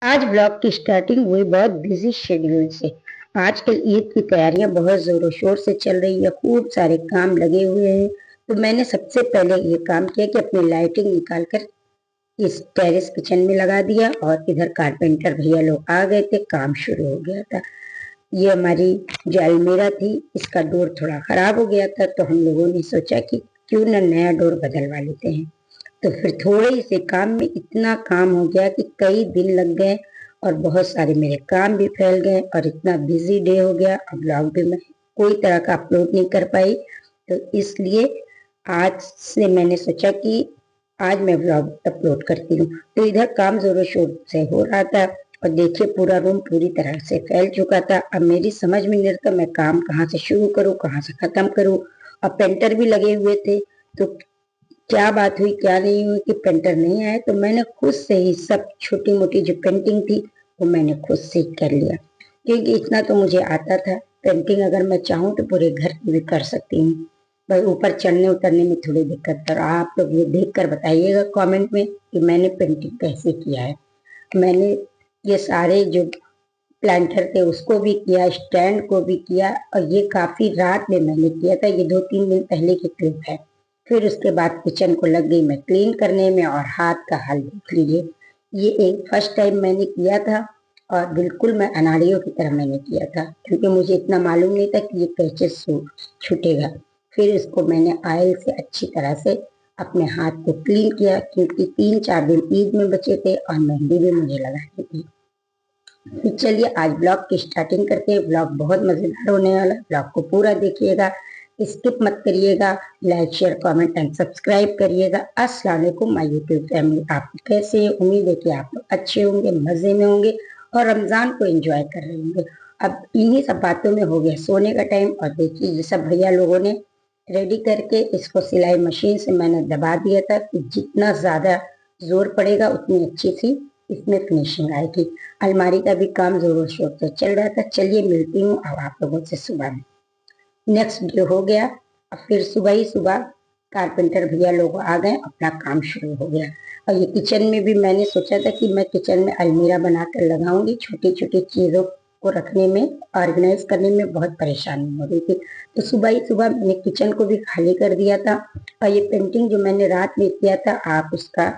आज ब्लॉग की स्टार्टिंग हुई बहुत बिजी शेड्यूल से। आजकल ईद की तैयारियां बहुत जोरों शोर से चल रही है, खूब सारे काम लगे हुए हैं। तो मैंने सबसे पहले ये काम किया कि अपनी लाइटिंग निकालकर इस टेरेस किचन में लगा दिया और इधर कारपेंटर भैया लोग आ गए थे, काम शुरू हो गया था। ये हमारी जो अलमीरा थी, इसका डोर थोड़ा खराब हो गया था, तो हम लोगों ने सोचा कि क्यों ना नया डोर बदलवा लेते हैं। तो फिर थोड़े से काम में इतना काम हो गया कि कई दिन लग गए और बहुत सारे मेरे काम भी फैल गए और इतना बिजी डे हो गया। अब ब्लॉग भी मैं कोई तरह का अपलोड नहीं कर पाई। तो इसलिए आज से मैंने सोचा कि आज मैं ब्लॉग अपलोड करती हूँ। तो इधर काम जोरों शोर से हो रहा था और देखिए पूरा रूम पूरी तरह से फैल चुका था। अब मेरी समझ में नहीं आता मैं काम कहाँ से शुरू करूँ, कहाँ से खत्म करूँ। और पेंटर भी लगे हुए थे, तो क्या बात हुई क्या नहीं हुई कि पेंटर नहीं आए, तो मैंने खुद से ही सब छोटी मोटी जो पेंटिंग थी वो मैंने खुद से कर लिया, क्योंकि इतना तो मुझे आता था। पेंटिंग अगर मैं चाहूँ तो पूरे घर की भी कर सकती हूँ, बस ऊपर चढ़ने उतरने में थोड़ी दिक्कत है। आप लोग ये देख कर बताइएगा कमेंट में कि मैंने पेंटिंग कैसे किया है। मैंने ये सारे जो प्लांटर थे उसको भी किया, स्टैंड को भी किया, और ये काफी रात में मैंने किया था। ये 2-3 दिन पहले की क्लिप है। फिर उसके बाद किचन को लग गई मैं क्लीन करने में, और हाथ का हाल देख लीजिए। ये एक फर्स्ट टाइम मैंने किया था और बिल्कुल मैं अनाड़ियों की तरह मैंने किया था, क्योंकि मुझे इतना मालूम नहीं था कि ये कैसे छूटेगा। फिर इसको मैंने ऑयल से अच्छी तरह से अपने हाथ को क्लीन किया, क्योंकि 3-4 दिन ईद में बचे थे और मेहंदी भी मुझे लगानी थी। तो चलिए आज ब्लॉग की स्टार्टिंग करते हैं। ब्लॉग बहुत मजेदार होने वाला है, ब्लॉग को पूरा देखिएगा, स्किप मत करिएगा। Like share comment and subscribe करिएगा। अस्सलाम वालेकुम माय यूट्यूब फैमिली, आप कैसे हैं? उम्मीद है कि आप लोग अच्छे होंगे, मजे में होंगे और रमजान को एंजॉय कर रहे होंगे। अब इन्हीं सब बातों में हो गया सोने का टाइम, और देखिए ये सब भैया लोगों ने रेडी करके इसको सिलाई मशीन से मैंने दबा दिया था कि जितना ज्यादा जोर पड़ेगा उतनी अच्छी सी इसमें फिनिशिंग आएगी। अलमारी का भी काम जोरों शोर से चल रहा था। चलिए मिलती हूँ अब आप लोगों से सुबह में। नेक्स्ट डे हो गया, अब फिर सुबह ही सुबह कारपेंटर भैया लोग आ गए, अपना काम शुरू हो गया। और ये किचन में भी मैंने सोचा था कि मैं किचन में अलमीरा बनाकर लगाऊंगी। छोटी छोटी चीजों को रखने में, ऑर्गेनाइज करने में बहुत परेशानी हो रही थी। तो सुबह ही सुबह मैंने किचन को भी खाली कर दिया था। और ये पेंटिंग जो मैंने रात में किया था, आप उसका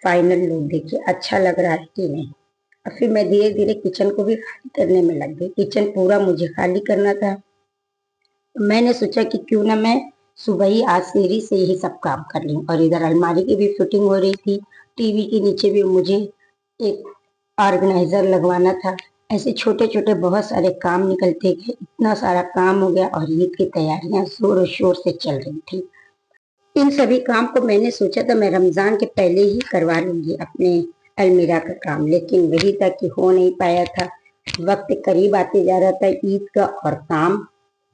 फाइनल लुक देखिए, अच्छा लग रहा है कि नहीं। और फिर मैं धीरे धीरे किचन को भी खाली करने में लग गई। किचन पूरा मुझे खाली करना था, तो मैंने सोचा कि क्यों ना मैं सुबह ही आज सीढ़ी से ही सब काम कर लूं। और इधर अलमारी की भी फिटिंग हो रही थी, टीवी के नीचे भी मुझे एक ऑर्गेनाइजर लगवाना था। ऐसे छोटे छोटे बहुत सारे काम निकलते गए, इतना सारा काम हो गया और ईद की तैयारियां जोरों शोर से चल रही थी। इन सभी काम को मैंने सोचा था मैं रमजान के पहले ही करवा लूंगी अपने अलमीरा का काम, लेकिन वही था कि हो नहीं पाया था। वक्त करीब आते जा रहा था ईद का, और काम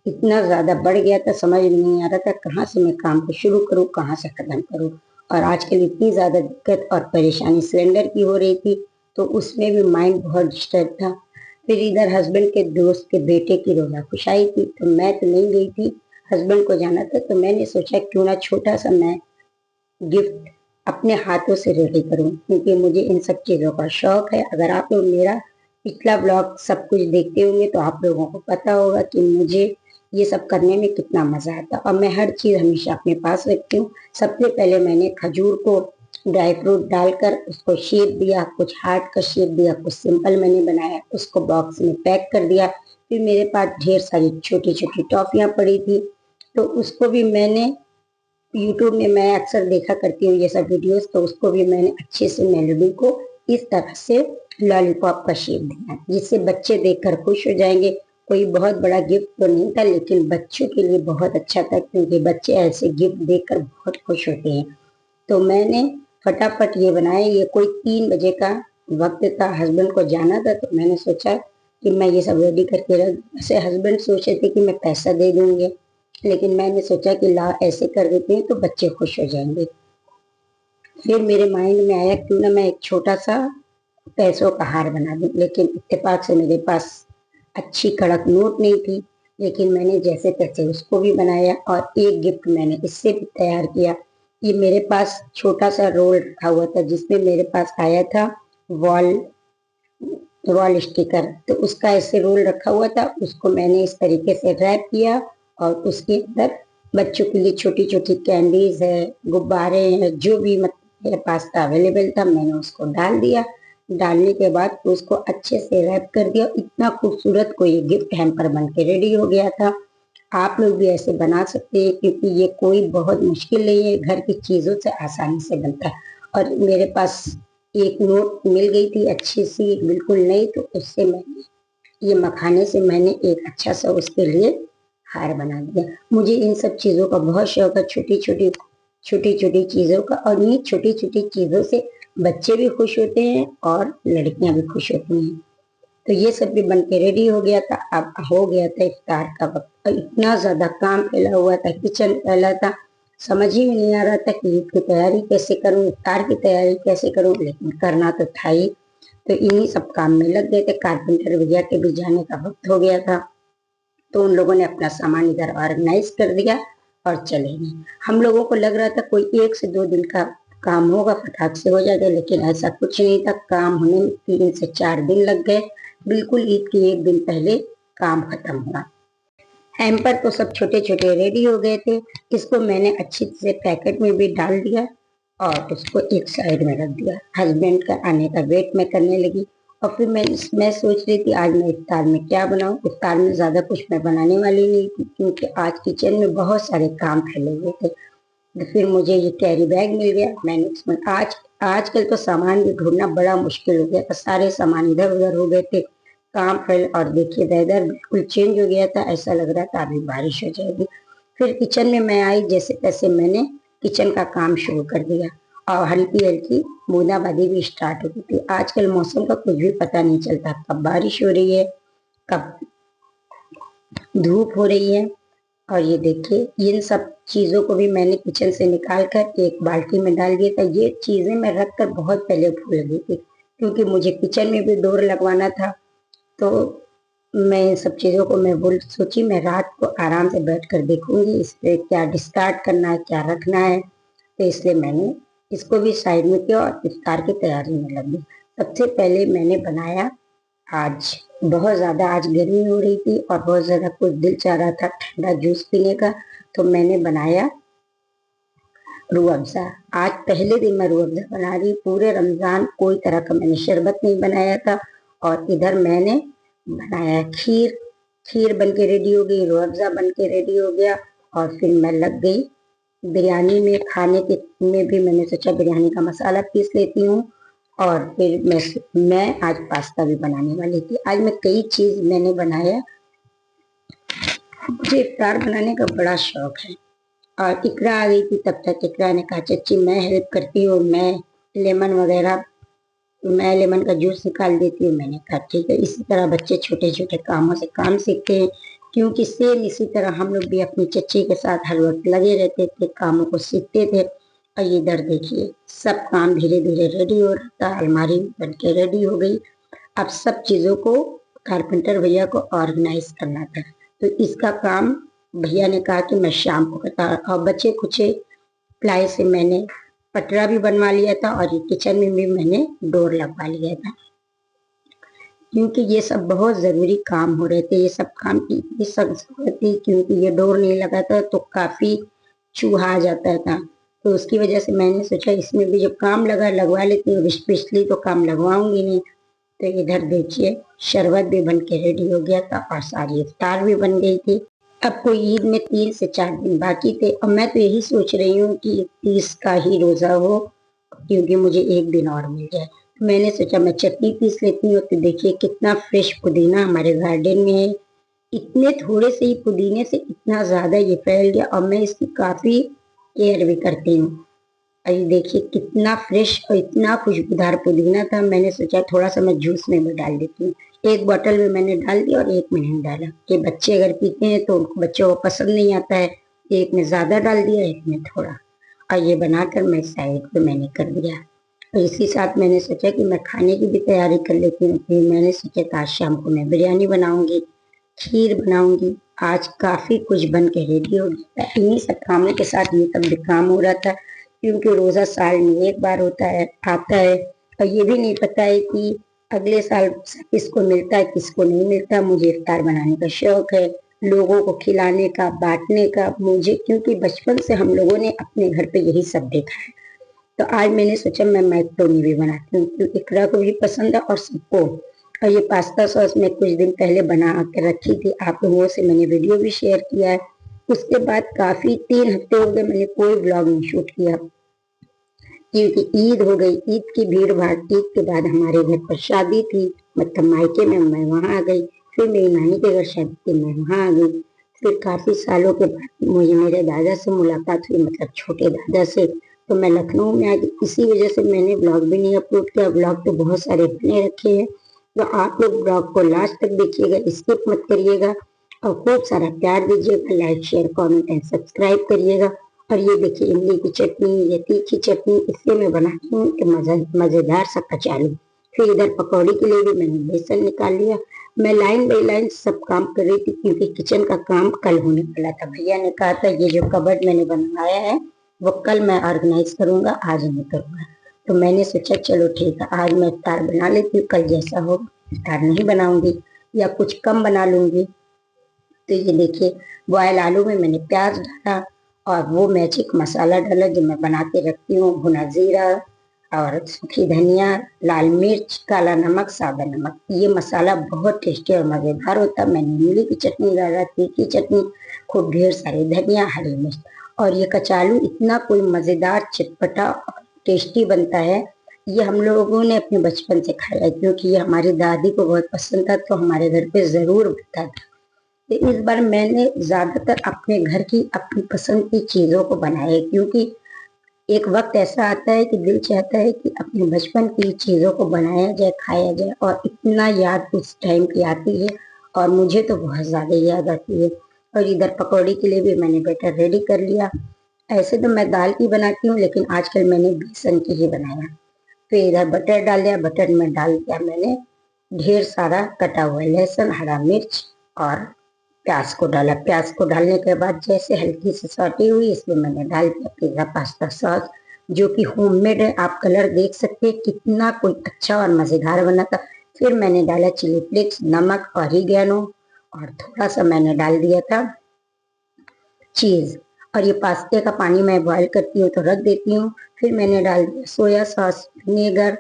इतना ज्यादा बढ़ गया था, समझ में नहीं आ रहा था कहाँ से मैं काम को शुरू करूँ, कहाँ से खत्म करूँ। और आजकल इतनी ज्यादा दिक्कत और परेशानी सिलेंडर की हो रही थी, तो उसमें भी माइंड बहुत डिस्टर्ब था। फिर इधर हस्बैंड के दोस्त के बेटे की रोजा खुशाई थी, तो मैं तो नहीं गई थी, हस्बैंड को जाना था। तो मैंने सोचा क्यों ना छोटा सा मैं गिफ्ट अपने हाथों से रेडी करूं, क्योंकि मुझे इन सब चीजों का शौक है। अगर आप लोग मेरा पिछला ब्लॉग सब कुछ देखते होंगे तो आप लोगों को पता होगा कि मुझे ये सब करने में कितना मजा आता है, और मैं हर चीज हमेशा अपने पास रखती हूँ। सबसे पहले मैंने खजूर को ड्राई फ्रूट डालकर उसको शेप दिया, कुछ हार्ट का शेप दिया, कुछ सिंपल मैंने बनाया, उसको बॉक्स में पैक कर दिया। फिर मेरे पास ढेर सारी छोटी छोटी टॉफियां पड़ी थी, तो उसको भी मैंने यूट्यूब में, मैं अक्सर देखा करती हूँ ये सब वीडियोस, तो उसको भी मैंने अच्छे से मेलोडी को इस तरह से लॉलीपॉप का शेप दिया, जिससे बच्चे देखकर खुश हो जाएंगे। कोई बहुत बड़ा गिफ्ट तो नहीं था, लेकिन बच्चों के लिए बहुत अच्छा था, क्योंकि बच्चे ऐसे गिफ्ट देखकर बहुत खुश होते हैं। तो मैंने फटाफट ये बनाया। ये कोई 3 बजे का वक्त था, हस्बैंड को जाना था, तो मैंने सोचा कि मैं ये सब रेडी करके रख। वैसे हस्बैंड सोचे थे कि मैं पैसा दे दूंगे, लेकिन मैंने सोचा कि ला ऐसे कर देते हैं तो बच्चे खुश हो जाएंगे। फिर मेरे माइंड में आया क्यों ना मैं एक छोटा सा पैसों का हार बना दूं, लेकिन इत्तेफाक से मेरे पास अच्छी कड़क नोट नहीं थी। लेकिन मैंने जैसे तैसे उसको भी बनाया, और एक गिफ्ट मैंने इससे भी तैयार किया। ये मेरे पास छोटा सा रोल रखा हुआ था, जिसमें मेरे पास आया था वॉल वॉल स्टिकर, तो उसका ऐसे रोल रखा हुआ था, उसको मैंने इस तरीके से रैप किया और उसके अंदर बच्चों के लिए छोटी छोटी कैंडीज है, गुब्बारे हैं, जो भी मेरे पास था अवेलेबल था, मैंने उसको डाल दिया। डालने के बाद उसको अच्छे से रैप कर दिया। इतना खूबसूरत कोई गिफ्ट हैम्पर बन के रेडी हो गया था। आप लोग भी ऐसे बना सकते हैं, क्योंकि ये कोई बहुत मुश्किल नहीं है, घर की चीजों से आसानी से बनता है। और मेरे पास एक नोट मिल गई थी अच्छी सी, बिल्कुल नई, तो उससे मैंने ये मखाने से मैंने एक अच्छा सा उसके लिए हार बना दिया। मुझे इन सब चीजों का बहुत शौक है, छोटी छोटी चीजों का, और इन्हीं छोटी छोटी चीजों से बच्चे भी खुश होते हैं और लड़कियां भी खुश होती हैं। तो ये सब भी बन के रेडी हो गया था। अब हो गया था इफ्तार का वक्त, और इतना ज्यादा काम फैला हुआ था, किचन फैला था, समझ ही में नहीं आ रहा था कि ईद की तैयारी कैसे करूं, इफ्तार की तैयारी कैसे करूं, लेकिन करना तो था ही। तो इन्हीं सब काम में लग गए थे। कारपेंटर भैया के भी जाने का वक्त हो गया था, तो उन लोगों ने अपना सामान इधर ऑर्गेनाइज कर दिया और चले गए। हम लोगों को लग रहा था कोई 1 से 2 दिन का काम होगा, फटाक से हो जाएगा, लेकिन ऐसा कुछ नहीं था। काम होने में 3 से 4 दिन लग गए। बिल्कुल ईद के एक दिन पहले काम खत्म हुआ। हैम्पर तो सब छोटे छोटे रेडी हो गए थे। इसको मैंने अच्छी से पैकेट में भी डाल दिया और उसको एक साइड में रख दिया। हस्बैंड का आने का वेट मैं करने लगी, और फिर मैं सोच रही थी आज मैं इफ्तार में क्या बनाऊं। इफ्तार में ज्यादा कुछ मैं बनाने वाली नहीं थी, क्योंकि आज किचन में बहुत सारे काम फैले हुए थे। तो फिर मुझे ये कैरी बैग मिल गया। मैंने उसमें आजकल तो सामान भी ढूंढना बड़ा मुश्किल हो गया था, सारे सामान इधर उधर हो गए थे, काम फैल, और देखिए वेदर बिल्कुल चेंज हो गया था, ऐसा लग रहा था अभी बारिश हो जाएगी। फिर किचन में मैं आई, जैसे तैसे मैंने किचन का काम शुरू कर दिया, और हल्की हल्की बूंदाबांदी भी स्टार्ट हो गई थी। आजकल मौसम का कुछ भी पता नहीं चलता, कब बारिश हो रही है, कब धूप हो रही है। और ये देखिए इन सब चीजों को भी मैंने किचन से निकाल कर एक बाल्टी में डाल दिया था। ये चीजें मैं रख कर बहुत पहले भूल गई थी, क्योंकि मुझे किचन में भी डोर लगवाना था। तो मैं इन सब चीजों को मैं बोल सोची मैं रात को आराम से बैठ कर देखूंगी इस पे क्या डिस्कार्ड करना है, क्या रखना है। तो इसलिए मैंने इसको भी साइड में किया और इफ्तार की तैयारी में लगी। सबसे पहले मैंने बनाया, आज बहुत ज्यादा आज गर्मी हो रही थी और बहुत ज्यादा कुछ दिल चाह रहा था ठंडा जूस पीने का, तो मैंने बनाया रूह अफ़ज़ा। आज पहले दिन मैं रूह अफ़ज़ा बना रही। पूरे रमजान कोई तरह का मैंने शरबत नहीं बनाया था। और इधर मैंने बनाया खीर। खीर बन के रेडी हो गई, रूह अफ़ज़ा बन के रेडी हो गया, और फिर मैं लग गई बिरयानी में। खाने के में भी मैंने सोचा बिरयानी का मसाला पीस लेती हूँ, और फिर मैं आज पास्ता भी बनाने वाली थी। आज मैं कई चीज मैंने बनाया। मुझे इफ्तार बनाने का बड़ा शौक है। और इकरा आ गई थी, तब तक इकरा ने कहा चाची मैं हेल्प करती हूँ, मैं लेमन का जूस निकाल देती हूँ। मैंने कहा ठीक है। इसी तरह बच्चे छोटे छोटे कामों से काम सीखते हैं, क्योंकि सेम इसी तरह हम लोग भी अपनी चच्ची के साथ हर वक्त लगे रहते थे, कामों को सीखते थे। और ये इधर देखिए सब काम धीरे धीरे रेडी हो रहा था, अलमारी बन के रेडी हो गई। अब सब चीजों को कारपेंटर भैया को ऑर्गेनाइज करना था, तो इसका काम भैया ने कहा कि मैं शाम को करता। और बचे कुछ प्लाई से मैंने पटरा भी बनवा लिया था, और ये किचन में भी मैंने डोर लगवा लिया था, क्योंकि ये सब बहुत जरूरी काम हो रहे थे। ये सब काम की इतनी सख्त जरूरत थी, क्योंकि ये डोर नहीं लगा था तो काफी चूहा आ जाता था। तो उसकी वजह से मैंने सोचा इसमें भी जो काम लगवा लेती हूँ, पिछली तो काम लगवाऊंगी नहीं। तो इधर देखिए शरबत भी बन के रेडी हो गया था, और सारी इफ्तार भी बन गई थी। अब कोई ईद में 3 से 4 दिन बाकी थे, और मैं तो यही सोच रही हूँ कि 30 का ही रोजा हो, क्योंकि मुझे एक दिन और मिल जाए। तो मैंने सोचा मैं चटनी पीस लेती हूँ। तो देखिए कितना फ्रेश पुदीना हमारे गार्डन में है। इतने थोड़े से ही पुदीने से इतना ज्यादा ये फैल गया, और मैं इसकी काफी केयर भी करती हूँ। और ये देखिए कितना फ्रेश और इतना खुशबूदार पुदीना था। मैंने सोचा थोड़ा सा मैं जूस में भी डाल देती हूँ। एक बोतल में मैंने डाल दिया और एक में नहीं डाला, कि बच्चे अगर पीते हैं तो उनको बच्चों को पसंद नहीं आता है। एक में ज्यादा डाल दिया, एक में थोड़ा, और ये बनाकर मैं साइड पे मैंने कर दिया। और इसी साथ मैंने सोचा कि मैं खाने की भी तैयारी कर लेती हूँ। फिर मैंने सोचा कि आज शाम को मैं बिरयानी बनाऊंगी, खीर बनाऊंगी। आज काफी कुछ बन के रेडी हो गया था। इन्हीं सब कामों के साथ ये सब भी काम हो रहा था, क्योंकि रोजा साल में एक बार होता है, आता है। और ये भी नहीं पता है कि अगले साल किसको मिलता है किसको नहीं मिलता। मुझे इफ्तार बनाने का शौक है, लोगों को खिलाने का, बांटने का। मुझे क्योंकि बचपन से हम लोगों ने अपने घर पे यही सब देखा है, तो आज मैंने सोचा मैं मैक्रोनी भी बनाती हूँ क्योंकि इकरा को भी पसंद है और सबको। और ये पास्ता सॉस मैं कुछ दिन पहले बना के रखी थी, आप लोगों से मैंने वीडियो भी शेयर किया है। उसके बाद काफी 3 हफ्ते हो गए मैंने कोई ब्लॉग नहीं शूट किया क्योंकि ईद हो गई। ईद की भीड़ भाड़, ईद के बाद हमारे घर पर शादी थी, मतलब मायके में मैं वहां आ गई। फिर मेरी नानी के घर शादी थी, मैं वहां आ गई। फिर काफी सालों के बाद मुझे मेरे दादा से मुलाकात हुई, मतलब छोटे दादा से। तो मैं लखनऊ में आ गई, इसी वजह से मैंने ब्लॉग भी नहीं अपलोड किया। ब्लॉग तो बहुत सारे बने रखे हैं, तो आप लोग ब्लॉग को लास्ट तक देखिएगा, स्किप मत करिएगा और खूब सारा प्यार दीजिएगा। Like share comment and subscribe करिएगा। और ये देखिए इमली की चटनी या तीखी चटनी, इससे मैं बनाती हूँ कि मजेदार सा कचालू। फिर इधर पकौड़ी के लिए भी मैंने बेसन निकाल लिया। मैं लाइन बाई लाइन सब काम कर रही थी क्योंकि किचन का काम कल होने वाला था। भैया ने कहा था ये जो कबर्ड मैंने बनवाया है वो कल मैं ऑर्गेनाइज करूंगा, आज नहीं करूंगा। तो मैंने सोचा चलो ठीक है, आज मैं इफ्तार बना लेती हूँ, कल जैसा हो इफ्तार नहीं बनाऊंगी या कुछ कम बना लूंगी। तो ये देखिए बॉयल आलू में मैंने प्याज डाला और वो मैजिक मसाला डाला जो मैं बना के रखती हूँ, भुना जीरा और सूखी धनिया, लाल मिर्च, काला नमक, सादा नमक। ये मसाला बहुत टेस्टी और मजेदार होता है। मैंने इमली की चटनी डाला, तीखी चटनी, खूब ढेर सारी धनिया, हरी मिर्च। और ये कचालू इतना कोई मजेदार चटपटा टेस्टी बनता है। ये हम लोगों ने अपने बचपन से खाया है क्योंकि ये हमारी दादी को बहुत पसंद था, तो हमारे घर पे जरूर बनता था। तो इस बार मैंने ज्यादातर अपने घर की अपनी पसंद की चीजों को बनाया है क्योंकि एक वक्त ऐसा आता है कि दिल चाहता है कि अपने बचपन की चीजों को बनाया जाए, खाया जाए, और इतना याद उस टाइम की आती है और मुझे तो बहुत ज्यादा याद आती है। और इधर पकौड़ी के लिए भी मैंने बैटर रेडी कर लिया। ऐसे तो मैं दाल की बनाती हूँ लेकिन आजकल मैंने बेसन की ही बनाया। फिर इधर बटर डाल दिया, बटर में डाल दिया मैंने ढेर सारा कटा हुआ लहसुन, हरा मिर्च और प्याज को डाला। प्याज को डालने के बाद जैसे हल्की सी सौटी हुई, इसमें मैंने डाल दिया पिज़्ज़ा पास्ता सॉस जो कि होममेड है। आप कलर देख सकते हैं कितना कोई अच्छा और मजेदार बना था। फिर मैंने डाला चिली फ्लेक्स, नमक, ऑरिगेनो और थोड़ा सा मैंने डाल दिया था चीज। और ये पास्ते का पानी मैं बॉईल करती हूँ तो रख देती हूँ। फिर मैंने डाल दिया सोया सॉस, विनेगर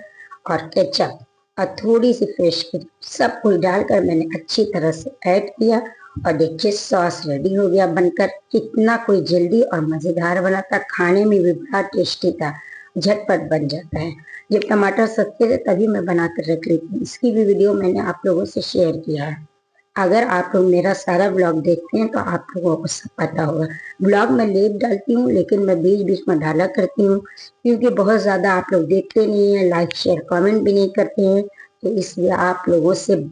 और केचप और थोड़ी सी फ्रेश क्रीम। सब कुछ डालकर मैंने अच्छी तरह से ऐड किया और देखिए सॉस रेडी हो गया बनकर। कितना कोई जल्दी और मजेदार बना था, खाने में भी बड़ा टेस्टी था, झटपट बन जाता है। जब टमाटर सस्ते थे तभी मैं बनाकर रख ली थी, इसकी भी वीडियो मैंने आप लोगों से शेयर किया है। अगर आप लोग मेरा सारा ब्लॉग देखते हैं तो आप लोगों को सब पता होगा। ब्लॉग में लेट डालती हूँ लेकिन मैं बीच बीच में डाला करती हूँ क्योंकि बहुत ज्यादा आप लोग देखते नहीं है, लाइक शेयर कमेंट भी नहीं करते हैं। तो इसलिए आप लोगों से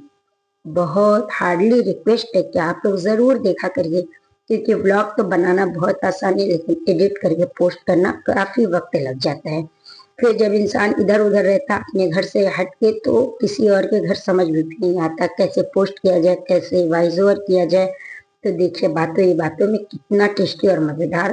बहुत हार्डली रिक्वेस्ट है कि आप लोग जरूर देखा करिए क्योंकि ब्लॉग तो बनाना बहुत आसान है लेकिन एडिट करके पोस्ट करना काफी वक्त लग जाता है। फिर जब इंसान इधर उधर रहता अपने घर से हट के तो किसी और के घर समझ भी नहीं आता कैसे पोस्ट किया जाए, कैसे वॉइस ओवर किया जाए। तो देखिए बातों ही बातों में कितना टेस्टी और मजेदार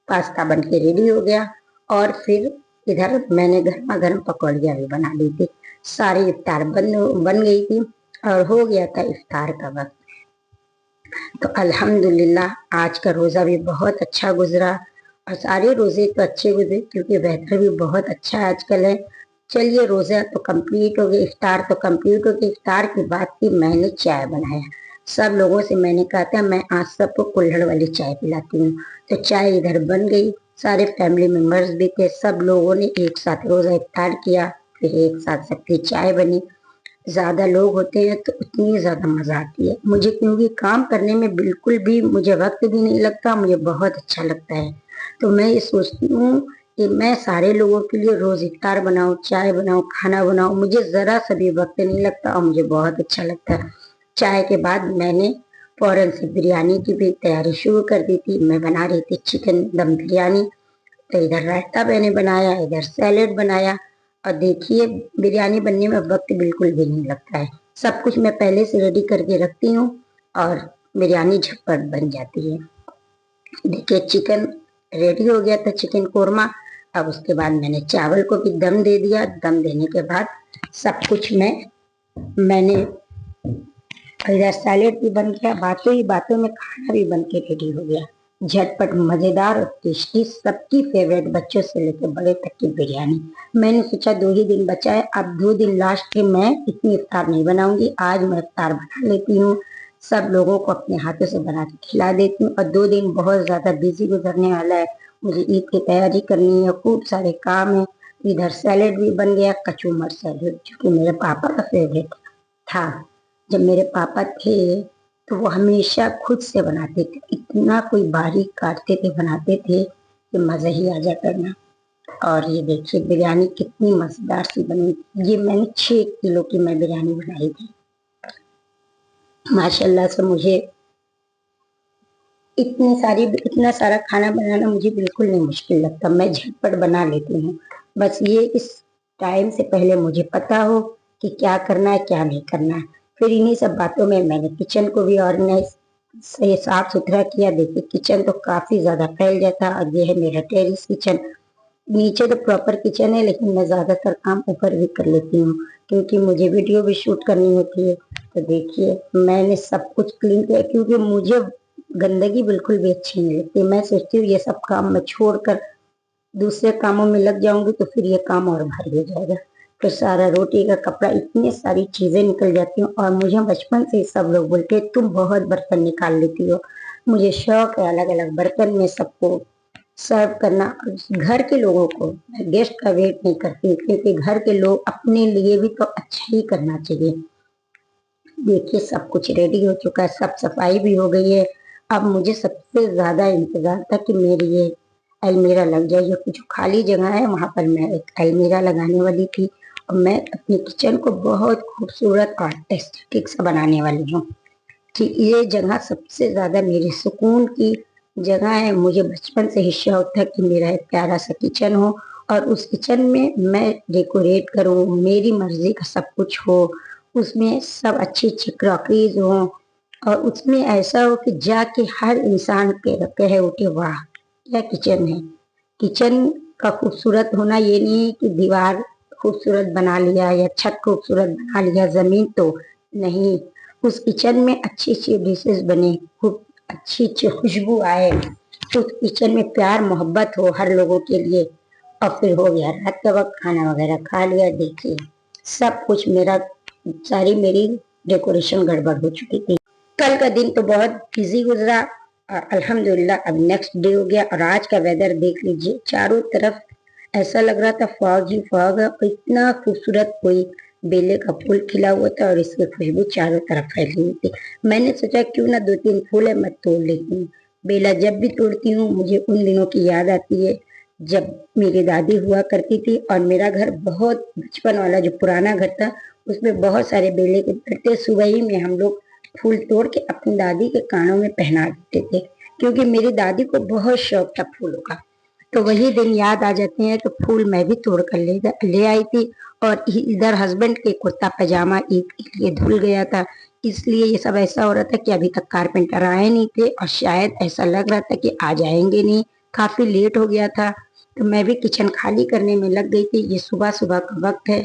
पास्ता बन के रेडी हो गया। और फिर इधर मैंने गर्मा गर्म पकौड़ियाँ भी बना ली थी। सारी इफ्तार बन गई थी और हो गया था इफ्तार का वक्त। तो अल्हम्दुलिल्लाह आज का रोजा भी बहुत अच्छा गुजरा और सारे रोजे तो अच्छे गुजरे क्योंकि वेदर भी बहुत अच्छा आजकल है। चलिए रोजा तो कंप्लीट हो गया, इफ्तार तो कंप्लीट हो गया। इफ्तार के बाद फिर मैंने चाय बनाया। सब लोगों से मैंने कहा था मैं आज सबको कुल्हड़ वाली चाय पिलाती हूँ। तो चाय इधर बन गई, सारे फैमिली मेंबर्स भी थे, सब लोगों ने एक साथ रोजा इफ्तार किया। फिर एक साथ सबकी चाय बनी। ज्यादा लोग होते हैं तो उतनी ज्यादा मजा आती है मुझे क्योंकि काम करने में बिल्कुल भी मुझे वक्त भी नहीं लगता, मुझे बहुत अच्छा लगता है। तो मैं ये सोचती हूँ कि मैं सारे लोगों के लिए रोज इफ्तार बनाऊं, चाय बनाऊं, खाना बनाऊं, मुझे जरा सा भी वक्त नहीं लगता और मुझे बहुत अच्छा लगता है। चाय के बाद मैंने फौरन से बिरयानी की भी तैयारी शुरू कर दी थी। मैं बना रही थी चिकन दम बिरयानी। तो इधर रायता मैंने बनाया, इधर सैलेड बनाया। और देखिए बिरयानी बनने में वक्त बिल्कुल भी नहीं लगता है, सब कुछ मैं पहले से रेडी करके रखती हूँ और बिरयानी झटपट बन जाती है। देखिए चिकन रेडी हो गया था, चिकन कोरमा। अब उसके बाद मैंने चावल को भी दम दे दिया। दम देने के बाद सब कुछ मैं मैंने इधर सैलेड भी बन गया, बातों ही बातों में खाना भी बन के रेडी हो गया। झटपट मजेदार और टेस्टी, सबकी फेवरेट, बच्चों से लेकर बड़े तक की बिरयानी। मैंने सोचा 2 ही दिन बचा है, अब 2 दिन लास्ट के मैं इतनी इफ्तार नहीं बनाऊंगी, आज मैं इफ्तार बना लेती हूँ, सब लोगों को अपने हाथों से बना के खिला देती हूँ। और 2 दिन बहुत ज्यादा बिजी गुजरने वाला है, मुझे ईद की तैयारी करनी है, खूब सारे काम है। इधर सैलेड भी बन गया, कचूमर सैलेड, जो कि मेरे पापा का फेवरेट था। जब मेरे पापा थे तो वो हमेशा खुद से बनाते थे, इतना कोई बारीक काटते थे, बनाते थे कि मजा ही आ जाता ना। और ये देखिए बिरयानी कितनी मजेदार सी बनी। ये मैंने 6 किलो की मैं बिरयानी बनाई थी। माशाल्लाह से मुझे इतना सारा खाना बनाना मुझे बिल्कुल नहीं मुश्किल लगता, मैं झटपट बना लेती हूँ। बस ये इस टाइम से पहले मुझे पता हो कि क्या करना है क्या नहीं करना है। फिर इन्हीं सब बातों में मैंने किचन को भी ऑर्गेनाइज से साफ सुथरा किया। देखिए किचन तो काफी ज्यादा फैल जाता। और ये है मेरा टेरिस किचन। नीचे तो प्रॉपर किचन है, लेकिन मैं ज्यादातर काम ऊपर भी कर लेती हूँ, क्योंकि मुझे वीडियो भी शूट करनी होती है। तो देखिए मैंने सब कुछ क्लीन किया, क्योंकि मुझे गंदगी बिल्कुल भी अच्छी नहीं लगती। मैं सोचती हूँ ये सब काम मैं छोड़कर दूसरे कामों में लग जाऊंगी तो फिर ये काम और भारी हो जाएगा। फिर सारा रोटी का कपड़ा, इतनी सारी चीजें निकल जाती हूँ। और मुझे बचपन से ही सब लोग बोलते हैं तुम बहुत बर्तन निकाल लेती हो। मुझे शौक है अलग अलग बर्तन में सबको सर्व करना। घर के लोगों को, मैं गेस्ट का वेट नहीं करती, क्योंकि घर के लोग अपने लिए भी तो अच्छा ही करना चाहिए। देखिए सब कुछ रेडी हो चुका है, सब सफाई भी हो गई है। अब मुझे सबसे ज्यादा इंतजार था कि मेरी ये अलमीरा लग जाए। जो कुछ खाली जगह है वहां पर मैं एक अलमीरा लगाने वाली थी, और मैं अपने किचन को बहुत खूबसूरत और एस्थेटिक सा बनाने वाली हूँ कि ये जगह सबसे ज्यादा मेरे सुकून की जगह है। मुझे बचपन से ही शौक था कि मेरा एक प्यारा सा किचन हो, और उस किचन में मैं डेकोरेट करूं, मेरी मर्जी का सब कुछ हो, उसमें सब अच्छी अच्छी क्रॉकरीज हो, और उसमें ऐसा हो कि जाके हर इंसान के कहे उठे वाह क्या किचन है। किचन का खूबसूरत होना ये नहीं है कि दीवार खूबसूरत बना लिया या छत खूबसूरत बना लिया, जमीन तो नहीं। उस किचन में अच्छी अच्छी डिशेस बने, खूब अच्छी अच्छी खुशबू आए, उस किचन में प्यार मोहब्बत हो हर लोगों के लिए। और फिर हो गया रात का वक्त, खाना वगैरह खा लिया। देखिए सब कुछ मेरा, सारी मेरी डेकोरेशन गड़बड़ हो चुकी थी। कल का दिन तो बहुत बिजी गुजरा, और अल्हम्दुलिल्लाह अब नेक्स्ट डे हो गया। और आज का वेदर देख लीजिए, चारों तरफ ऐसा लग रहा था फॉग ही फॉग है, और इतना खूबसूरत कोई बेले का फूल खिला हुआ था और इसकी खुशबू चारों तरफ फैली हुई थी। मैंने सोचा क्यों ना 2-3 फूल है मैं तोड़ लेती हूँ। बेला जब भी तोड़ती हूँ मुझे उन दिनों की याद आती है जब मेरी दादी हुआ करती थी। और मेरा घर बहुत बचपन वाला जो पुराना घर था, उसमें बहुत सारे बेले के पेड़ थे। सुबह ही में हम लोग फूल तोड़ के अपनी दादी के कानों में पहना देते थे, क्योंकि मेरी दादी को बहुत शौक था फूलों का। तो वही दिन याद आ जाते हैं, तो फूल मैं भी तोड़ कर ले आई थी। और इधर हस्बैंड के कुर्ता पैजामा ईद के लिए धुल गया था, इसलिए ये सब ऐसा हो रहा था कि अभी तक कारपेंटर आए नहीं थे, और शायद ऐसा लग रहा था कि आ जाएंगे नहीं, काफी लेट हो गया था। तो मैं भी किचन खाली करने में लग गई थी। ये सुबह सुबह का वक्त है,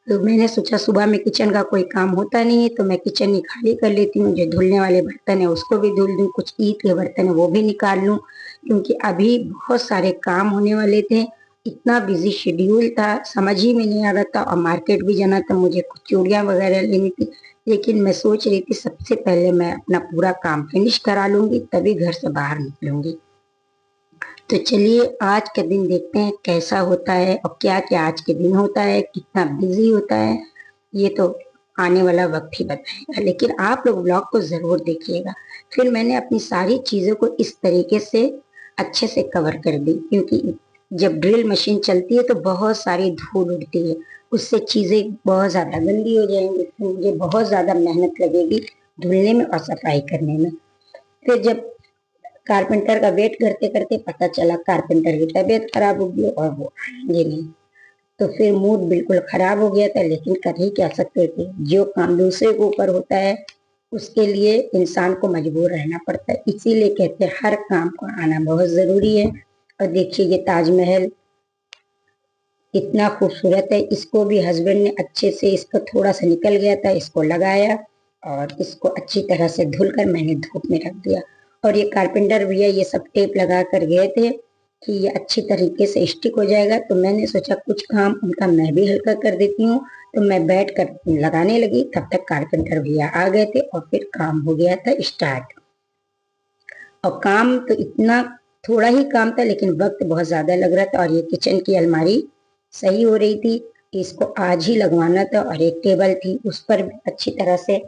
तो मैंने सोचा सुबह में किचन का कोई काम होता नहीं है तो मैं किचन ही खाली कर लेती हूँ। जो धुलने वाले बर्तन है उसको भी धुल दूँ, कुछ ईद के बर्तन है वो भी निकाल लूँ, क्योंकि अभी बहुत सारे काम होने वाले थे। इतना बिजी शेड्यूल था, समझ ही में नहीं आ रहा था। और मार्केट भी जाना था, मुझे कुछ चूड़ियाँ वगैरह लेनी थी, लेकिन मैं सोच रही थी सबसे पहले मैं अपना पूरा काम फिनिश करा लूंगी तभी घर से बाहर निकलूंगी। तो चलिए आज का दिन देखते हैं कैसा होता है, और क्या क्या आज के दिन होता है, कितना बिजी होता है, ये तो आने वाला वक्त ही बताएगा। लेकिन आप लोग ब्लॉग को जरूर देखिएगा। फिर मैंने अपनी सारी चीजों को इस तरीके से अच्छे से कवर कर दी, क्योंकि जब ड्रिल मशीन चलती है तो बहुत सारी धूल उड़ती है, उससे चीजें बहुत ज्यादा गंदी हो जाएंगी, फिर मुझे बहुत ज्यादा मेहनत लगेगी धुलने में और सफाई करने में। फिर जब कारपेंटर का वेट करते करते पता चला कारपेंटर की तबीयत खराब हो गई और वो आएंगे नहीं, तो फिर मूड बिल्कुल खराब हो गया था। लेकिन कर ही क्या सकते थे, जो काम दूसरे के ऊपर होता है उसके लिए इंसान को मजबूर रहना पड़ता है। इसीलिए कहते हैं हर काम को आना बहुत जरूरी है। और देखिए ये ताजमहल इतना खूबसूरत है। इसको भी हस्बैंड ने अच्छे से, इसको थोड़ा सा निकल गया था, इसको लगाया और इसको अच्छी तरह से धुलकर मैंने धूप में रख दिया। और ये कारपेंटर भैया ये सब टेप लगा कर गए थे कि ये अच्छी तरीके से स्टिक हो जाएगा, तो मैंने सोचा कुछ काम उनका मैं भी हल्का कर देती हूँ। तो मैं बैठ कर लगाने लगी, तब तक कारपेंटर भैया आ गए थे और फिर काम हो गया था स्टार्ट। और काम तो इतना थोड़ा ही काम था, लेकिन वक्त बहुत ज्यादा लग रहा था। और ये किचन की अलमारी सही हो रही थी, इसको आज ही लगवाना था। और एक टेबल थी, उस पर भी अच्छी तरह से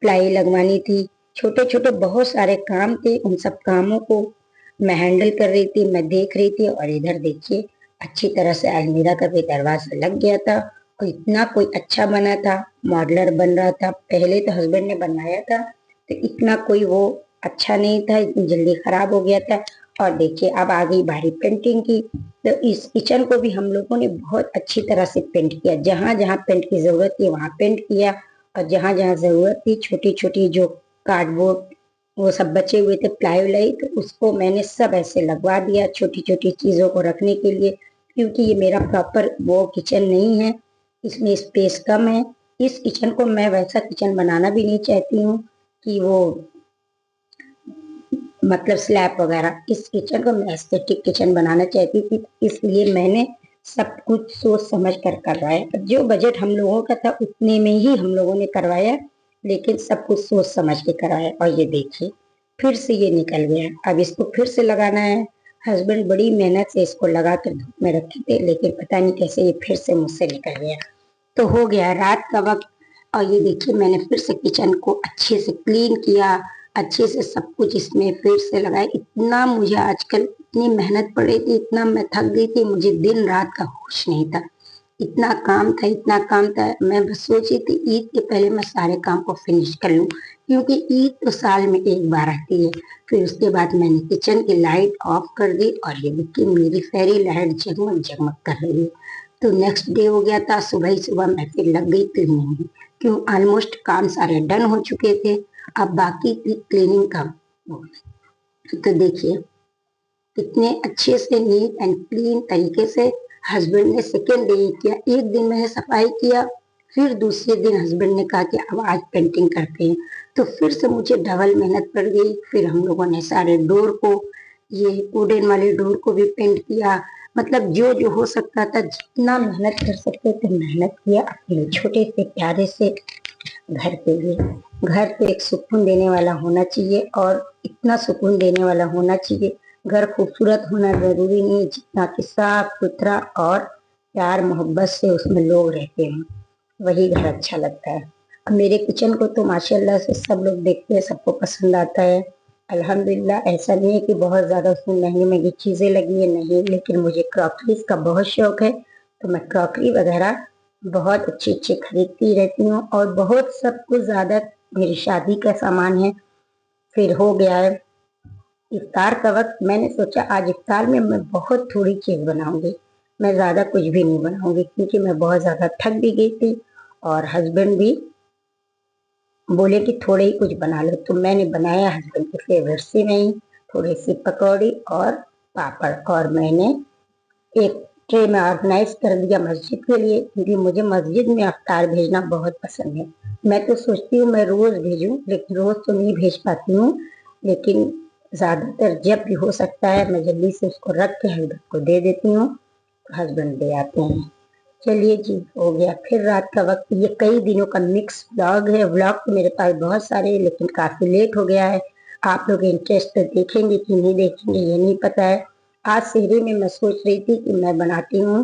प्लाई लगवानी थी। छोटे छोटे बहुत सारे काम थे, उन सब कामों को मैं हैंडल कर रही थी, मैं देख रही थी। और इधर देखिए अच्छी तरह से अलमीरा का भी दरवाजा लग गया था और इतना कोई अच्छा बना था, मॉडलर बन रहा था। पहले तो हस्बैंड ने बनाया था तो इतना कोई वो अच्छा नहीं था, इतनी जल्दी खराब हो गया था। और देखिए अब आ गई बारी पेंटिंग की। तो इस किचन को भी हम लोगों ने बहुत अच्छी तरह से पेंट किया, जहां जहां पेंट की जरूरत थी वहां पेंट किया। और जहां जहां जरूरत थी छोटी छोटी जो कार्डबोर्ड वो सब बचे हुए थे प्लाई व्लाई, तो उसको मैंने सब ऐसे लगवा दिया छोटी छोटी चीजों को रखने के लिए। क्योंकि ये मेरा प्रॉपर वो किचन नहीं है, इसमें स्पेस कम है। इस किचन को मैं वैसा किचन बनाना भी नहीं चाहती हूँ कि वो मतलब स्लैब वगैरह। इस किचन को मैं एस्थेटिक किचन बनाना चाहती थी, इसलिए मैंने सब कुछ सोच समझ कर करवाया। जो बजट हम लोगों का था उतने में ही हम लोगों ने करवाया, लेकिन सब कुछ सोच समझ के कराया। और ये देखिए फिर से ये निकल गया, अब इसको फिर से लगाना है। हस्बैंड बड़ी मेहनत से इसको लगा कर धूप में रखे थे, लेकिन पता नहीं कैसे ये फिर से मुझसे निकल गया। तो हो गया रात का वक्त। और ये देखिए मैंने फिर से किचन को अच्छे से क्लीन किया, अच्छे से सब कुछ इसमें फिर से लगाया। इतना मुझे आजकल इतनी मेहनत पड़ रही थी, इतना मैं थक गई थी, मुझे दिन रात का होश नहीं था। इतना काम था, इतना काम था। मैं बस सोची थी ईद के पहले मैं सारे काम को फिनिश कर लूं, क्योंकि ईद तो साल में एक बार आती है। फिर उसके बाद मैंने किचन की लाइट ऑफ कर दी और ये देखिए मेरी फेरी लाइट जगमग जगमग कर रही है। तो नेक्स्ट डे हो गया था, सुबह ही सुबह मैं फिर लग गई क्लीनिंग में, क्यों ऑलमोस्ट काम सारे डन हो चुके थे। अब बाकी थी क्लीनिंग का। तो देखिए कितने अच्छे से नीट एंड क्लीन तरीके से हस्बैंड ने सेकेंड डे किया। एक दिन मैंने सफाई किया, फिर दूसरे दिन हस्बैंड ने कहा कि अब आज पेंटिंग करते हैं, तो फिर से मुझे डबल मेहनत पड़ गई। फिर हम लोगों ने सारे डोर को, ये वुडन वाले डोर को भी पेंट किया। मतलब जो जो हो सकता था, जितना मेहनत कर सकते थे मेहनत किया अपने छोटे से प्यारे से घर के लिए। घर तो एक सुकून देने वाला होना चाहिए, और इतना सुकून देने वाला होना चाहिए। घर खूबसूरत होना जरूरी नहीं, जितना कि साफ सुथरा और प्यार मोहब्बत से उसमें लोग रहते हैं, वही घर अच्छा लगता है। अब मेरे किचन को तो माशाल्लाह से सब लोग देखते हैं, सबको पसंद आता है अल्हम्दुलिल्लाह। ऐसा नहीं है कि बहुत ज्यादा उसमें महंगी महंगी चीजें लगी है, नहीं, लेकिन मुझे क्रॉकरीज का बहुत शौक है। तो मैं क्रॉकरी वगैरह बहुत अच्छी अच्छी खरीदती रहती हूँ, और बहुत सब कुछ ज्यादा मेरी शादी का सामान है। फिर हो गया है इफ्तार का वक्त, मैंने सोचा आज इफ्तार में मैं बहुत थोड़ी चीज बनाऊंगी, मैं ज्यादा कुछ भी नहीं बनाऊंगी, क्योंकि मैं बहुत ज्यादा थक भी गई थी। और हस्बैंड भी बोले कि थोड़े ही कुछ बना लो, तो मैंने बनाया हस्बैंड के फेवरेट से नहीं, थोड़ी सी पकौड़ी और पापड़। और मैंने एक ट्रे में ऑर्गेनाइज कर दिया मस्जिद के लिए, क्योंकि मुझे मस्जिद में अफ्तार भेजना बहुत पसंद है। मैं तो सोचती हूँ मैं रोज भेजूं, लेकिन रोज तो नहीं भेज पाती हूँ, लेकिन ज्यादातर जब भी हो सकता है मैं जल्दी से उसको रख के हस्बैंड को दे देती हूँ, तो हस्बैंड दे आते हैं। चलिए जी हो गया फिर रात का वक्त। ये कई दिनों का मिक्स व्लॉग है, व्लॉग तो मेरे पास बहुत सारे हैं, लेकिन काफी लेट हो गया है। आप लोग इंटरेस्ट तो देखेंगे कि नहीं देखेंगे ये नहीं पता है। आज शहरी में मैं सोच रही थी कि मैं बनाती हूँ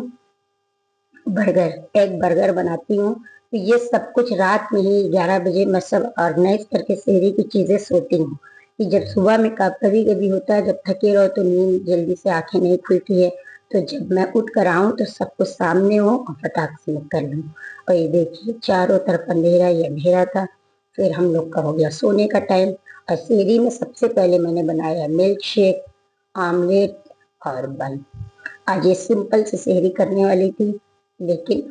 बर्गर, एग बर्गर बनाती हूँ। तो ये सब कुछ रात में ही 11 बजे मैं सब ऑर्गेनाइज करके शहरी की चीजें सोती हूँ, कि जब सुबह में कभी कभी होता है जब थके रहो तो नींद जल्दी से आंखें नहीं खुलती है, तो जब मैं उठ कर आऊं तो सब कुछ सामने हो और फटाक से मैं कर लूं। और ये देखिए चारों तरफ अंधेरा ही अंधेरा था। फिर हम लोग का हो गया सोने का टाइम। और शहरी में सबसे पहले मैंने बनाया मिल्क शेक, आमलेट और बन। आज ये सिंपल से शहरी करने वाली थी, लेकिन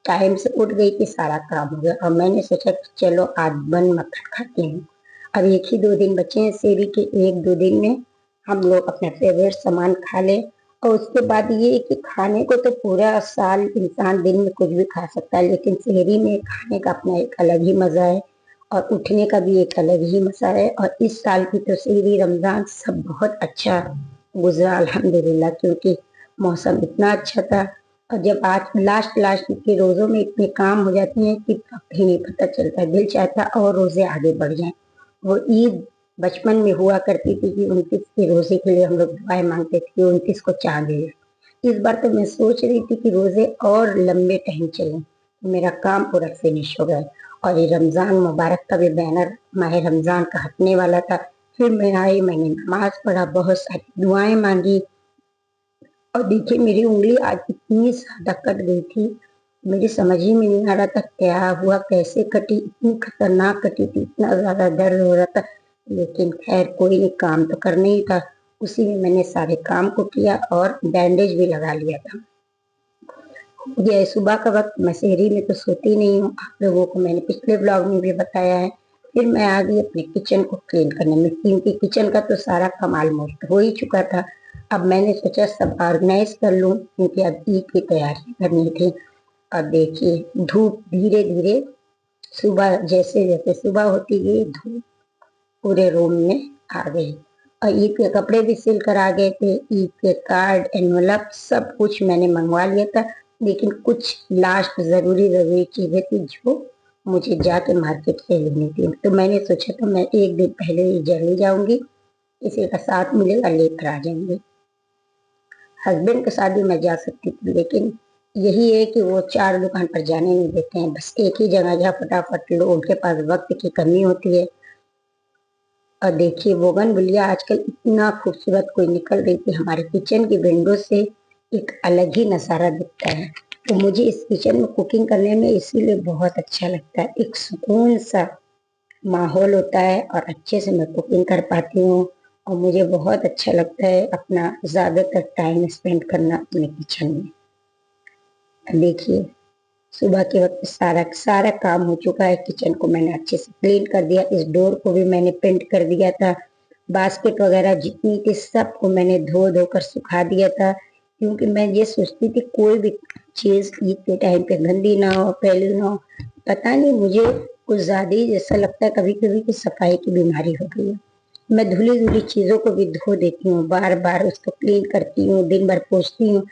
टाइम से उठ गई कि सारा काम हो गया, और मैंने सोचा कि चलो आज बन मक्खन खाती हूँ। अब एक ही 2 दिन बचे हैं शहरी के, 1-2 दिन में हम लोग अपना फेवरेट सामान खा ले और उसके बाद ये है कि खाने को तो पूरा साल इंसान दिन में कुछ भी खा सकता है, लेकिन सेहरी में खाने का अपना एक अलग ही मजा है और उठने का भी एक अलग ही मजा है। और इस साल की तो सेहरी रमजान सब बहुत अच्छा गुजरा अल्हम्दुलिल्लाह, क्योंकि मौसम इतना अच्छा था। और जब आज लास्ट लास्ट के रोजों में इतने काम हो जाते हैं कि ही नहीं पता चलता, दिल चाहता और रोजे आगे बढ़ जाएं। वो ईद बचपन में हुआ करती थी कि 29 के रोजे के लिए हम लोग दुआएं मांगते थे कि 29 को चांद है। इस बार तो मैं सोच रही थी कि रोजे और लंबे टाइम चलें, मेरा काम पूरा फिनिश हो गया। और ये रमजान मुबारक का भी बैनर माह रमजान का हटने वाला था। फिर मैं आई, मैंने नमाज पढ़ा, बहुत सारी दुआएं मांगी। और देखिए मेरी उंगली आज इतनी ज्यादा कट गई थी, मेरी समझ ही में नहीं आ रहा था क्या हुआ, कैसे कटी, इतनी खतरनाक कटी थी, इतना ज्यादा दर्द हो रहा था। लेकिन खैर कोई नहीं, काम तो करना ही था। उसी में मैंने सारे काम को किया और बैंडेज भी लगा लिया था। ये सुबह का वक्त, मैं शहरी में तो सोती नहीं हूँ, आप लोगों को मैंने पिछले ब्लॉग में भी बताया है। फिर मैं आ गई अपने किचन को क्लीन करने में, क्योंकि किचन का तो सारा काम ऑलमोस्ट हो ही चुका था। अब मैंने सोचा सब ऑर्गेनाइज कर लूं, क्योंकि अब ईद की तैयारी करनी थी। अब देखिए धूप धीरे धीरे, सुबह जैसे जैसे सुबह होती गई, धूप पूरे रूम में आ गई। और ईद के कपड़े भी सिल कर आ गए थे, ईद के कार्ड एनवलप सब कुछ मैंने मंगवा लिया था। लेकिन कुछ लास्ट जरूरी जरूरी चीजें थी जो मुझे जाके मार्केट से लेनी थी, तो मैंने सोचा था मैं एक दिन पहले ही जल्दी जाऊंगी, किसी का साथ मिलेगा लेकर आ जाएंगे। हस्बैंड के साथ भी मैं जा सकती थी, लेकिन यही है कि वो 4 दुकान पर जाने नहीं देते हैं, बस एक ही जगह जहाँ फटाफट लो, उनके पास वक्त की कमी होती है। और देखिए बोगनविलिया आजकल इतना खूबसूरत कोई निकल रही थी हमारे किचन की विंडो से, एक अलग ही नजारा दिखता है। तो मुझे इस किचन में कुकिंग करने में इसीलिए बहुत अच्छा लगता है, एक सुकून सा माहौल होता है और अच्छे से मैं कुकिंग कर पाती हूँ। और मुझे बहुत अच्छा लगता है अपना ज्यादातर टाइम स्पेंड करना अपने किचन में। देखिए सुबह के वक्त सारा सारा काम हो चुका है, किचन को मैंने अच्छे से क्लीन कर दिया, इस डोर को भी मैंने पेंट कर दिया था, बास्केट वगैरह जितनी थी सबको मैंने धो धो कर सुखा दिया था। क्योंकि मैं ये सोचती थी कोई भी चीज ईद के टाइम पे गंदी ना हो, फैली ना हो। पता नहीं मुझे कुछ ज्यादा ही जैसा लगता है कभी कभी कि सफाई की बीमारी हो गई है। मैं धुली धुली चीजों को भी धो देती हूँ, बार बार उसको क्लीन करती हूँ, दिन भर पोंछती हूँ।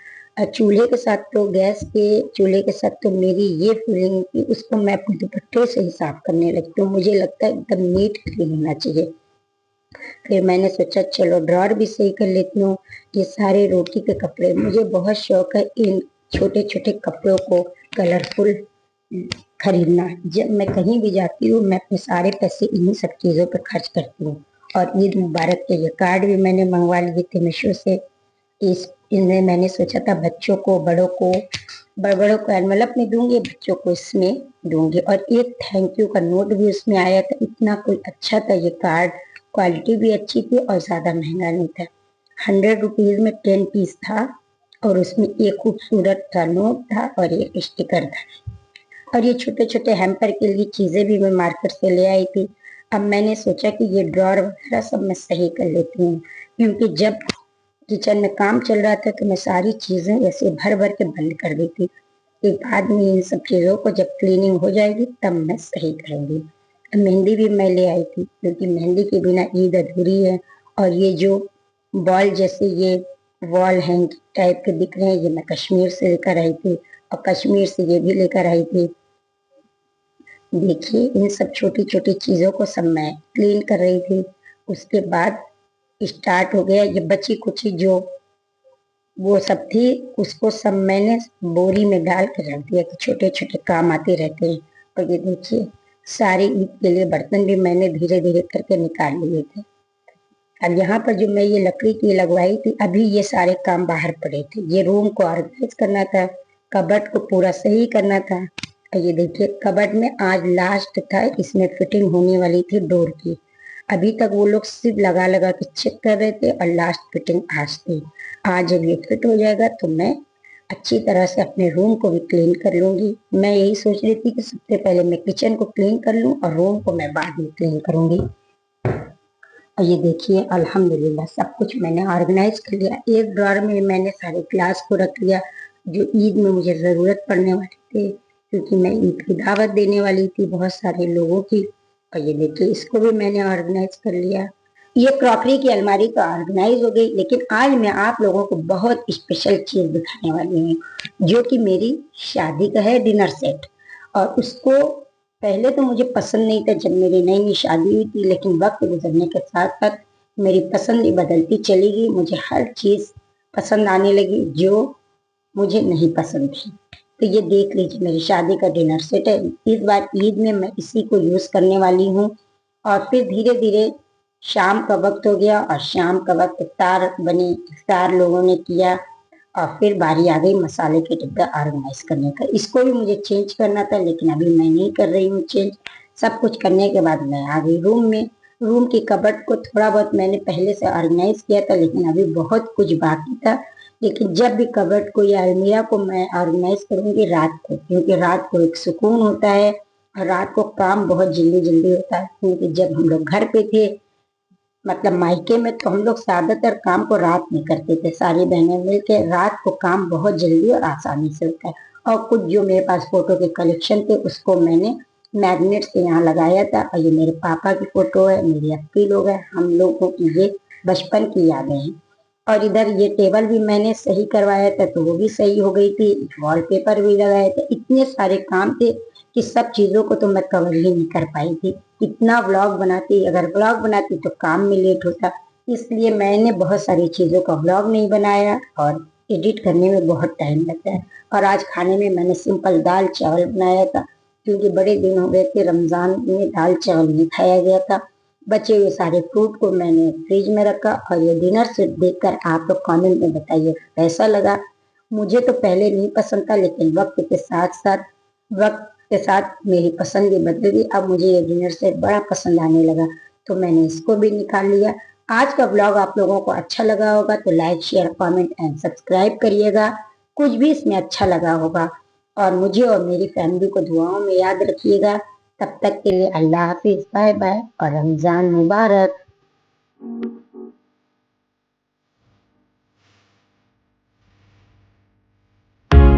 चूल्हे के साथ तो गैस के चूल्हे के साथ तो मेरी ये फीलिंग कि उसको मैं अपने दुपट्टे से ही साफ करने लगती हूँ, मुझे लगता है एकदम नीट क्लीन होना चाहिए। फिर मैंने सोचा चलो ड्रॉर भी सही कर लेती हूँ। ये सारे रोटी के कपड़े, मुझे बहुत शौक है इन छोटे छोटे कपड़ों को कलरफुल खरीदना। जब मैं कहीं भी जाती हूँ मैं अपने सारे पैसे इन्हीं सब चीजों पर खर्च करती हूँ। और ईद मुबारक के ये कार्ड भी मैंने मंगवा लिए थे मीशो से। इस इनमें मैंने सोचा था बच्चों को बड़ों को, बड़ों को एनवलप में दूंगी, बच्चों को इसमें दूंगी। और एक थैंक यू का नोट भी उसमें आया था, इतना कोई अच्छा था ये कार्ड, क्वालिटी भी अच्छी थी और ज्यादा महंगा नहीं था। 100 रुपीज में 10 पीस था और उसमें एक खूबसूरत सा नोट था और एक स्टिकर था। और ये छोटे छोटे हैम्पर के लिए चीजें भी मैं मार्केट से ले आई थी। अब मैंने सोचा कि ये ड्रॉर वगैरह सब मैं सही कर लेती हूँ, क्योंकि जब किचन में काम चल रहा था तो मैं सारी चीजें ऐसे भर भर के बंद कर दी थी कि बाद में इन सब चीजों को जब क्लीनिंग हो जाएगी तब मैं सही करूंगी। मेहंदी भी मैं ले आई थी, क्योंकि मेहंदी के बिना ईद अधूरी है। और ये जो बॉल जैसे ये वॉल हैंग टाइप के दिख रहे हैं, ये मैं कश्मीर से लेकर आई थी और कश्मीर से ये भी लेकर आई थी। देखिए इन सब छोटी छोटी चीजों को सब मैं क्लीन कर रही थी। उसके बाद स्टार्ट हो गया ये बची कुची जो वो सब थी, उसको सब मैंने बोरी में डाल कर रख दिया कि छोटे छोटे काम आते रहते हैं। और ये देखिए सारी ईद के लिए बर्तन भी मैंने धीरे धीरे करके निकाल लिए थे। अब यहाँ पर जो मैं ये लकड़ी की लगवाई थी, अभी ये सारे काम बाहर पड़े थे, ये रूम को ऑर्गेनाइज करना था, कबर्ड को पूरा सही करना था। और ये देखिए कबर्ड में आज लास्ट था, इसमें फिटिंग होने वाली थी डोर की। अभी तक वो लोग सिर्फ लगा लगा के चेक कर रहे थे और लास्ट फिटिंग आज थी। आज जब ये फिट हो जाएगा तो मैं अच्छी तरह से अपने रूम को भी क्लीन कर लूंगी। मैं यही सोच रही थी कि सबसे पहले मैं किचन को क्लीन कर लूं और रूम को मैं बाद में क्लीन करूंगी। और ये देखिए अल्हम्दुलिल्लाह सब कुछ मैंने ऑर्गेनाइज कर लिया। एक ड्रॉर में मैंने सारे ग्लास को रख लिया जो ईद में मुझे ज़रूरत पड़ने वाले थे, क्योंकि मैं ईद की दावत देने वाली थी बहुत सारे लोगों की। और ये देखिए इसको भी मैंने ऑर्गेनाइज कर लिया। ये क्रॉकरी की अलमारी तो ऑर्गेनाइज हो गई, लेकिन आज मैं आप लोगों को बहुत स्पेशल चीज दिखाने वाली हूँ, जो कि मेरी शादी का है डिनर सेट। और उसको पहले तो मुझे पसंद नहीं था जब मेरी नई नई शादी हुई थी, लेकिन वक्त गुजरने के साथ साथ मेरी पसंद भी बदलती चली गई। मुझे हर चीज पसंद आने लगी जो मुझे नहीं पसंद थी। तो ये देख लीजिए मेरी शादी का डिनर सेट है। इस बार ईद में मैं इसी को यूज करने वाली हूँ। और फिर धीरे धीरे शाम का वक्त हो गया और शाम का वक्त इफ्तार बनी, इफ्तार लोगों ने किया। और फिर बारी आ गई मसाले के डिब्बा ऑर्गेनाइज करने का। इसको भी मुझे चेंज करना था, लेकिन अभी मैं नहीं कर रही हूँ चेंज। सब कुछ करने के बाद मैं आ गई रूम में। रूम की कबर्ड को थोड़ा बहुत मैंने पहले से ऑर्गेनाइज किया था, लेकिन अभी बहुत कुछ बाकी था। लेकिन जब भी कबर्ड को या अलमीरा को मैं ऑर्गेनाइज करूंगी रात को, क्योंकि रात को एक सुकून होता है और रात को काम बहुत जल्दी जल्दी होता है। क्योंकि जब हम लोग घर पे थे, मतलब मायके में, तो हम लोग ज्यादातर काम को रात में करते थे, सारी बहनें मिलकर। रात को काम बहुत जल्दी और आसानी से होता है। और कुछ जो मेरे पास फोटो के कलेक्शन थे उसको मैंने मैग्नेट से यहाँ लगाया था। और ये मेरे पापा की फोटो है, मेरी अप्पी लोग हैं, हम लोगों की ये बचपन की यादें हैं। और इधर ये टेबल भी मैंने सही करवाया था तो वो भी सही हो गई थी। वॉलपेपर भी लगाया था। इतने सारे काम थे कि सब चीजों को तो मैं कवर ही नहीं कर पाई थी। इतना व्लॉग बनाती, अगर व्लॉग बनाती तो काम में लेट होता, इसलिए मैंने बहुत सारी चीजों का व्लॉग नहीं बनाया। और एडिट करने में बहुत टाइम लगता है। और आज खाने में मैंने सिंपल दाल चावल बनाया था, क्योंकि बड़े दिन हो गए थे, रमजान में दाल चावल नहीं खाया गया था। बचे हुए सारे फ्रूट को मैंने फ्रिज में रखा। और ये डिनर सेट देखकर आप लोग कमेंट में बताइए कैसा लगा। मुझे तो पहले नहीं पसंद था, लेकिन वक्त के साथ मेरी पसंद भी बदल गई। अब मुझे ये डिनर सेट बड़ा पसंद आने लगा, तो मैंने इसको भी निकाल लिया। आज का ब्लॉग आप लोगों को अच्छा लगा होगा तो like share comment and subscribe करिएगा। कुछ भी इसमें अच्छा लगा होगा। और मुझे और मेरी फैमिली को दुआओं में याद रखिएगा। तब तक के लिए अल्लाह हाफिज, बाय बाय और रमजान मुबारक।